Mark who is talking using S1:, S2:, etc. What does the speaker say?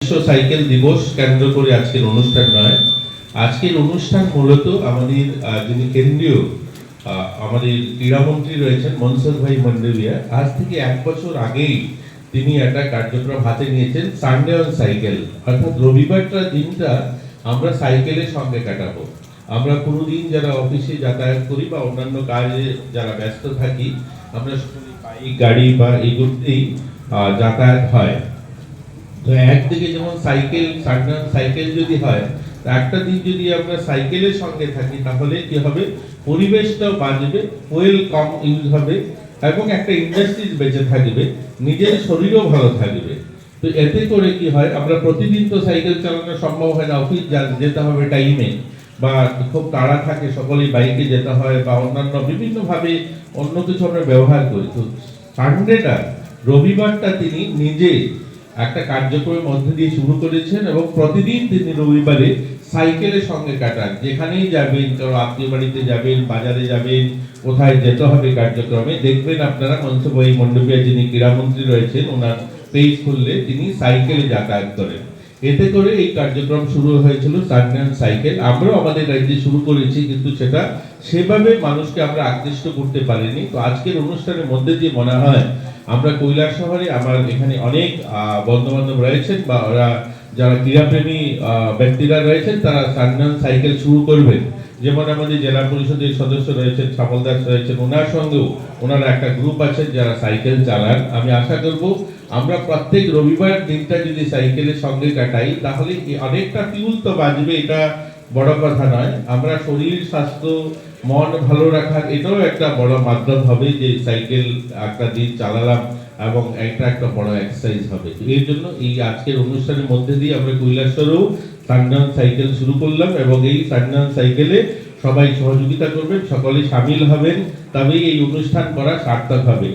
S1: বিশ্ব সাইকেল দিবস কেন্দ্র করে আজকের অনুষ্ঠান নয়। আজকের অনুষ্ঠান মূলত আমাদের যিনি কেন্দ্রীয় আমাদের ক্রীড়ামন্ত্রী রয়েছেন মনসুর ভাই মান্ডভিয়া, আজ থেকে 1 বছর আগেই তিনি একটা কার্যক্রম হাতে নিয়েছেন, সানডে অন সাইকেল, অর্থাৎ রবিবারটা দিনটা আমরা সাইকেলের সঙ্গে কাটাবো। আমরা কোনো দিন যারা অফিসে যাতায়াত করি বা অন্যান্য কাজে যারা ব্যস্ত থাকি, আমরা সকলে বাইক গাড়ি বা এগুলোতেই যাতায়াত হয়। তো একদিকে যেমন সাইকেল সাইকেল যদি হয়, একটা দিন যদি আমরা সাইকেলের সঙ্গে থাকি তাহলে কি হবে, পরিবেশটাও বাঁচবে, ফুয়েল কম ইউজ হবে এবং একটা ইন্ডাস্ট্রিজ বেঁচে থাকবে, নিজের শরীরও ভালো থাকবে। তো এতে করে কি হয়, আমরা প্রতিদিন তো সাইকেল চালানো সম্ভব হয় না, অফিস যেতে হবে টাইমে বা খুব তাড়া থাকে, সকলেই বাইকে যেতে হয় বা অন্যান্য বিভিন্নভাবে অন্য কিছু আমরা ব্যবহার করি। তো সানডেটা, রবিবারটা তিনি নিজে একটা কার্যক্রমের মধ্যে দিয়ে শুরু করেছেন এবং প্রতিদিন তিনি রবিবারে সাইকেলের সঙ্গে কাটান। যেখানেই যাবেন, কারো আত্মীয় বাড়িতে যাবেন, বাজারে যাবেন, কোথায় যেতে হবে কার্যক্রমে, দেখবেন আপনারা মনসুর মন্ডভিয়া যিনি ক্রীড়ামন্ত্রী রয়েছেন, ওনার পেজ খুললে তিনি সাইকেলে যাতায়াত করেন। এতে করে এই কার্যক্রম শুরু হয়েছিল সানডে অন সাইকেল। আমরাও আমাদের রাজ্যে শুরু করেছি, কিন্তু সেটা সেভাবে মানুষকে আমরা আকৃষ্ট করতে পারিনি। তো আজকের অনুষ্ঠানের মধ্যে দিয়ে মনে হয় আমরা কৈলাসহরে, আমার এখানে অনেক বন্ধু বান্ধব রয়েছেন বা ওরা যারা ক্রীড়াপ্রেমী ব্যক্তিরা রয়েছেন, তারা সানডে অন সাইকেল শুরু করবেন। যেমন আমাদের জেলা পরিষদের সদস্য রয়েছেন, ছাপল দাস রয়েছেন, ওনার সঙ্গেও ওনারা একটা গ্রুপ আছেন যারা সাইকেল চালান। আমি আশা করব আমরা প্রত্যেক রবিবার দিনটা যদি সাইকেলের সঙ্গে কাটাই তাহলে অনেকটা ফিউল তো বাঁচবে, এটা বড় কথা নয়। আমরা শরীর স্বাস্থ্য মন ভালো রাখার এটাও একটা বড় মাধ্যম হবে, যে সাইকেল একটা দিন চালালাম এবং এটা একটা বড় এক্সারসাইজ হবে। এর জন্য এই আজকের অনুষ্ঠানের মধ্যে দিয়ে আমরা কৈলাসহরেও সানডে অন সাইকেল শুরু করলাম এবং এই সানডে অন সাইকেলে সবাই সহযোগিতা করবেন, সকলে সামিল হবেন, তবেই এই অনুষ্ঠান করা সার্থক হবে।